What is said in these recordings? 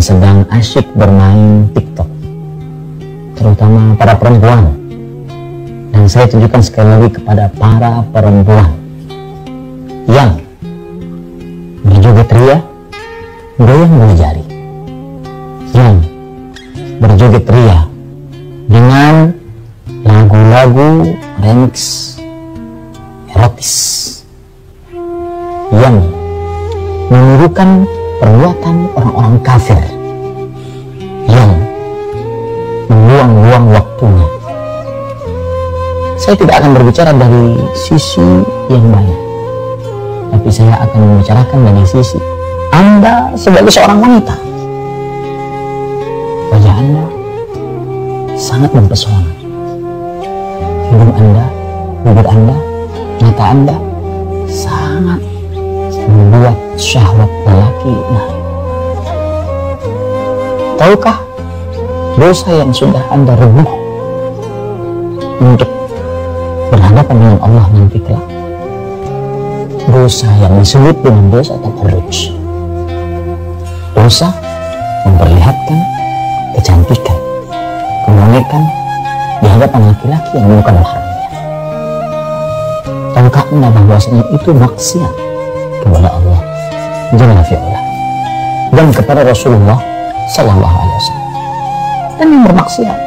sedang asyik bermain TikTok, terutama para perempuan. Dan saya tunjukkan sekali lagi kepada para perempuan yang berjoget ria, goyang bola jari, yang berjoget ria dengan lagu-lagu remix erotis yang menirukan perbuatan orang-orang kafir yang membuang-buang waktunya. Saya tidak akan berbicara dari sisi yang baik, tapi saya akan membicarakan dari sisi Anda sebagai seorang wanita. Wajah Anda sangat mempesona. Hidung Anda, bibir Anda, mata Anda sangat membuat syahwat lelaki naik. Tahukah dosa yang sudah Anda rebuh untuk berhadapan dengan Allah nanti kelak? Dosa yang disebut dengan dosa tabarruj, dosa memperlihatkan kecantikan, kemonekan di hadapan laki-laki yang bukan mahramnya. Tahukah Anda bahwasanya itu maksiat kepada Allah Jalla fi'ala dan kepada Rasulullah Sallallahu Alaihi Wasallam? Dan yang bermaksiat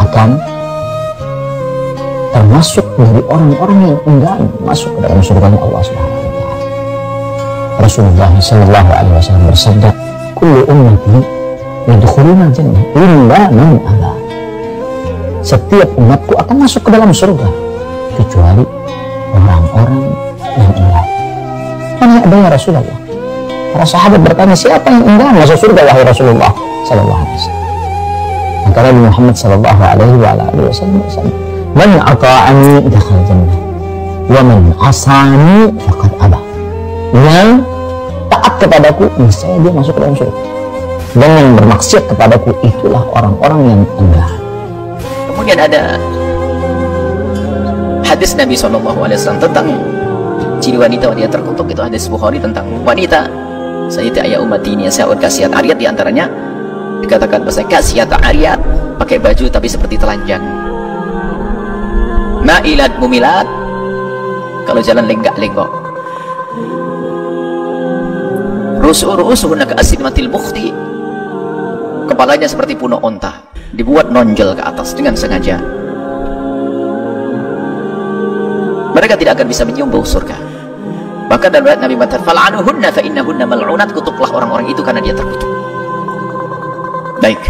akan termasuk dari orang-orang yang enggan masuk ke dalam surga Allah Subhanahu wa taala. Rasulullah Sallallahu Alaihi Wasallam bersabda, "Kullu ummati yadkhuluna jannah illa man aba." Setiap umatku akan masuk ke dalam surga kecuali orang-orang yang enggan. Mana ada ya Rasulullah? Para sahabat bertanya, siapa yang enggan masuk surga wahai Rasulullah Sallallahu Alaihi Wasallam? Maka Nabi Muhammad Sallallahu Alaihi Wasallam bersabda, "Man ata'ani dakhal jannah, wa man asani faqad aba." Yang taat kepadaku niscaya dia masuk ke dalam surga, dan yang bermaksiat kepadaku itulah orang-orang yang enggan. Kemudian ada hadis Nabi SAW tentang ciri wanita terkutuk. Itu hadis Bukhari tentang wanita sayyidati ayat umat ini yang kasiat ariyat. Diantaranya dikatakan bahasa kasiat ariyat, pakai baju tapi seperti telanjang, ma'ilat mumilat, kalau jalan lenggak-lenggok, rusuhunna ka'asnimatil bukhti, kepalanya seperti punuk onta, dibuat nonjol ke atas dengan sengaja. Mereka tidak akan bisa menyium bau surga. Maka dalam riwayat Nabi mengatakan, "Fal'anuhunna fa innahunna mal'unat," kutuklah orang-orang itu karena dia terkutuk. Baik,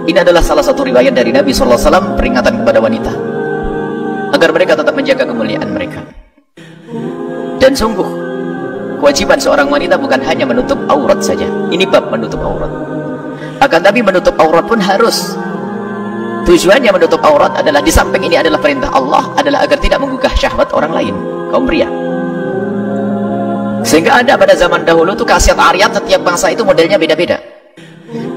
ini adalah salah satu riwayat dari Nabi SAW, peringatan kepada wanita agar mereka tetap menjaga kemuliaan mereka. Dan sungguh kewajiban seorang wanita bukan hanya menutup aurat saja. Ini bab menutup aurat. Akan tapi menutup aurat pun harus, tujuannya menutup aurat adalah, di samping ini adalah perintah Allah, adalah agar tidak menggugah syahwat orang lain, kaum pria. Sehingga ada pada zaman dahulu tuh kasiat ariyat, setiap bangsa itu modelnya beda-beda.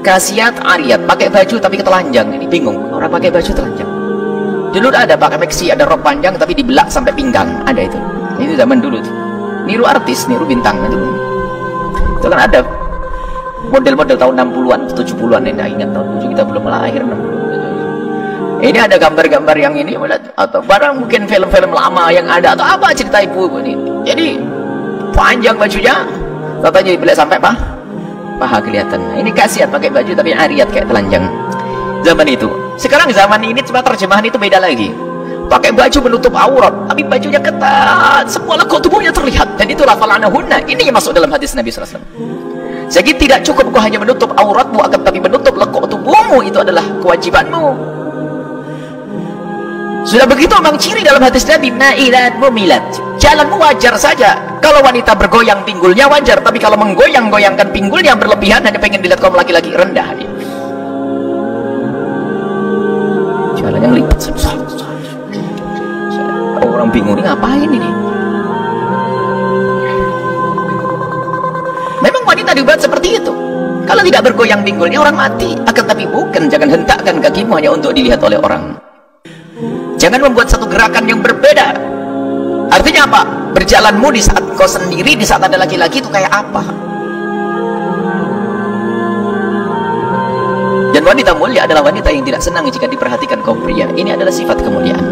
Kasiat ariyat pakai baju tapi ketelanjang, ini bingung orang pakai baju telanjang. Dulu ada pakai maxi, ada rok panjang tapi dibelak sampai pinggang, ada itu. Itu zaman dulu tuh. Niru artis, niru bintang itu. Itu kan ada model-model tahun 60-an, 70-an, ini ingat tahun 7 kita belum lahir. Ini ada gambar-gambar yang ini, atau barang mungkin film-film lama yang ada, atau apa cerita ibu ini. Jadi panjang bajunya, katanya dibelak sampai paha kelihatan. Nah, ini kasiat pakai baju tapi ariyat kayak telanjang zaman itu. Sekarang zaman ini cuma terjemahan itu beda lagi. Pakai baju menutup aurat tapi bajunya ketat, semua lekuk tubuhnya terlihat, dan itulah fal'anahunna. Ini yang masuk dalam hadis Nabi SAW. Jadi tidak cukup kau hanya menutup auratmu, akan tapi menutup lekuk tubuhmu, itu adalah kewajibanmu. Sudah begitu memang ciri dalam hadis Nabi, na'ilat mumilat, jalanmu wajar saja. Kalau wanita bergoyang pinggulnya wajar, tapi kalau menggoyang-goyangkan pinggulnya berlebihan, hanya pengen dilihat kaum laki-laki, rendah dia. Jalan yang lipat, orang bingung ini ngapain ini. Memang wanita dibuat seperti itu. Kalau tidak bergoyang pinggulnya orang mati. Akan tapi bukan, jangan hentakkan kakimu hanya untuk dilihat oleh orang. Jangan membuat satu gerakan yang berbeda. Artinya apa? Berjalanmu di saat kau sendiri, di saat ada laki-laki itu kayak apa? Wanita mulia adalah wanita yang tidak senang jika diperhatikan kaum pria. Ini adalah sifat kemuliaan.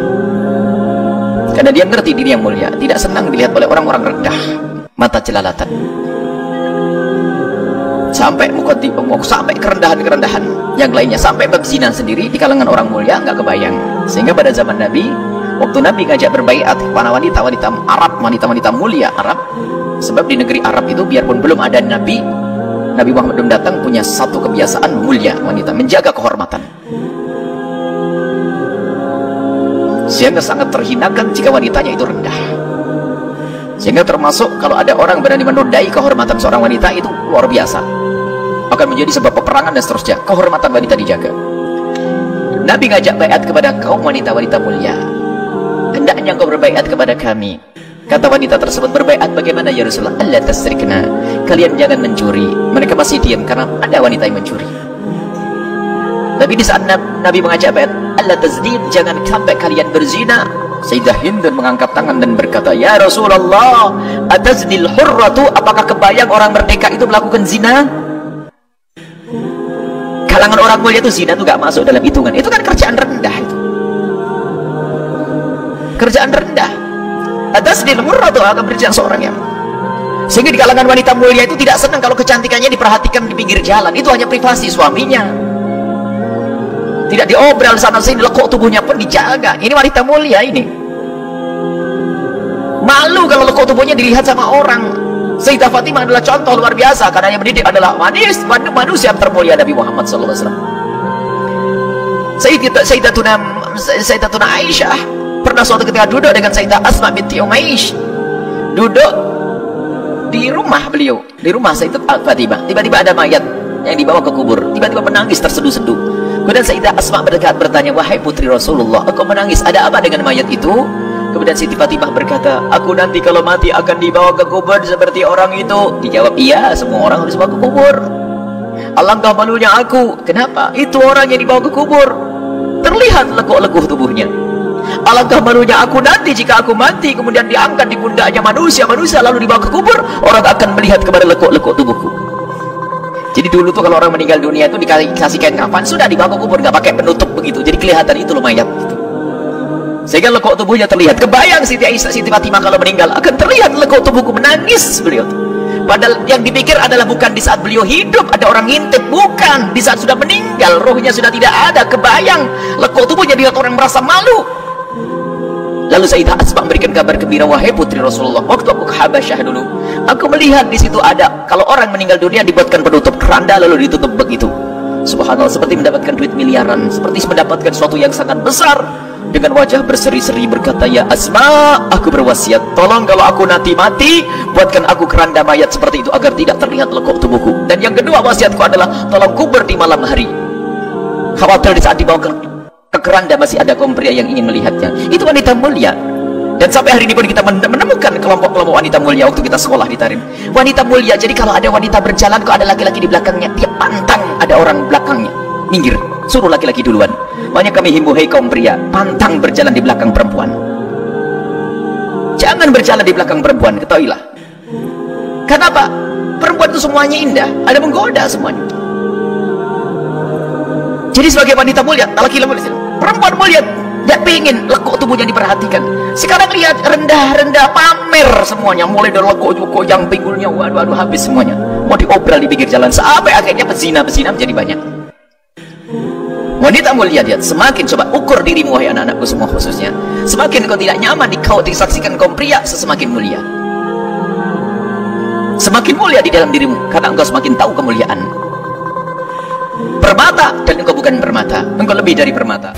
Karena dia ngerti diri yang mulia, tidak senang dilihat oleh orang-orang rendah, mata jelalatan. Sampai sampai kerendahan-kerendahan yang lainnya, sampai bab zina sendiri di kalangan orang mulia nggak kebayang. Sehingga pada zaman Nabi, waktu Nabi ngajak berbaiat kepada wanita-wanita Arab, wanita-wanita mulia Arab, sebab di negeri Arab itu biarpun belum ada Nabi Muhammad belum datang, punya satu kebiasaan mulia wanita, menjaga kehormatan. Sehingga sangat terhinakan jika wanitanya itu rendah. Sehingga termasuk kalau ada orang berani menodai kehormatan seorang wanita, itu luar biasa, akan menjadi sebab peperangan dan seterusnya. Kehormatan wanita dijaga. Nabi ngajak baiat kepada kaum wanita-wanita mulia. Hendaknya engkau berbaiat kepada kami. Kata wanita tersebut, berbaiat bagaimana ya Rasulullah? Allah tasrikna, kalian jangan mencuri. Mereka masih diam karena ada wanita yang mencuri. Tapi di saat Nabi mengajak baiat, Allah tazdid, jangan sampai kalian berzina. Sayyidah Hind mengangkat tangan dan berkata, ya Rasulullah, ataznil hurratu, apakah kebayang orang merdeka itu melakukan zina? Kalangan orang mulia itu zina itu gak masuk dalam hitungan. Itu kan kerjaan rendah itu. Kerjaan rendah. Ataznil hurratu, akan berjalan seorang yang. Sehingga di kalangan wanita mulia itu tidak senang kalau kecantikannya diperhatikan di pinggir jalan. Itu hanya privasi suaminya. Tidak diobral sana sini, lekuk tubuhnya pun dijaga. Ini wanita mulia ini. Malu kalau lekuk tubuhnya dilihat sama orang. Sayyidah Fatimah adalah contoh luar biasa, karena yang mendidik adalah manusia termulia Nabi Muhammad SAW. Sayyidatuna Aisyah pernah suatu ketika duduk dengan Sayyidah Asma binti Umaish. Duduk di rumah beliau, di rumah Sayyidah Fatimah. Tiba-tiba ada mayat yang dibawa ke kubur. Tiba-tiba menangis terseduh-seduh. Kemudian Sayyidah Asma bertanya, wahai putri Rasulullah, engkau menangis, ada apa dengan mayat itu? Kemudian Siti Fatimah berkata, aku nanti kalau mati akan dibawa ke kubur seperti orang itu. Dijawab, iya, semua orang harus dibawa ke kubur. Alangkah malunya aku. Kenapa? Itu orang yang dibawa ke kubur, terlihat lekuk-lekuh tubuhnya. Alangkah malunya aku nanti jika aku mati kemudian diangkat di pundaknya manusia lalu dibawa ke kubur, orang akan melihat kepada lekuk-lekuk tubuhku. Jadi dulu tuh kalau orang meninggal dunia itu dikasih kain kafan, sudah dibawa ke kubur, nggak pakai penutup begitu, jadi kelihatan itu loh mayat gitu. Sehingga lekuk tubuhnya terlihat. Kebayang Siti Aisyah, Siti Fatimah kalau meninggal akan terlihat lekuk tubuhku, menangis beliau. Padahal yang dipikir adalah bukan di saat beliau hidup ada orang ngintip, bukan, di saat sudah meninggal, rohnya sudah tidak ada. Kebayang lekuk tubuhnya, dilihat orang merasa malu. Lalu Sayyidah Asma memberikan kabar gembira, wahai putri Rasulullah, waktu aku ke Habasyah dulu, aku melihat di situ ada, kalau orang meninggal dunia dibuatkan penutup keranda lalu ditutup begitu. Subhanallah, seperti mendapatkan duit miliaran, seperti mendapatkan sesuatu yang sangat besar. Dengan wajah berseri-seri berkata, ya Asma, aku berwasiat, tolong kalau aku nanti mati, buatkan aku keranda mayat seperti itu agar tidak terlihat lekuk tubuhku. Dan yang kedua wasiatku adalah, tolong kubur di malam hari. Khawatir di saat dibawa ke keranda masih ada kaum pria yang ingin melihatnya. Itu wanita mulia. Dan sampai hari ini pun kita menemukan kelompok-kelompok wanita mulia waktu kita sekolah di Tarim. Wanita mulia, jadi kalau ada wanita berjalan kok ada laki-laki di belakangnya, dia pantang ada orang belakangnya, minggir, suruh laki-laki duluan. Makanya kami himbau, hei kaum pria, pantang berjalan di belakang perempuan. Jangan berjalan di belakang perempuan, ketahuilah. Kenapa? Perempuan itu semuanya indah, ada menggoda semuanya. Jadi sebagai wanita mulia, perempuan mulia tidak ingin lekuk tubuhnya diperhatikan. Sekarang lihat rendah-rendah, pamer semuanya, mulai dari lekuk yang pinggulnya, waduh habis semuanya, mau diobral di pinggir jalan, sampai akhirnya pezina menjadi banyak. Wanita mulia, lihat, semakin coba ukur dirimu wahai anak-anakku semua khususnya, semakin kau tidak nyaman disaksikan kaum pria, semakin mulia. Semakin mulia di dalam dirimu karena engkau semakin tahu kemuliaan. Permata, dan engkau bukan permata, engkau lebih dari permata.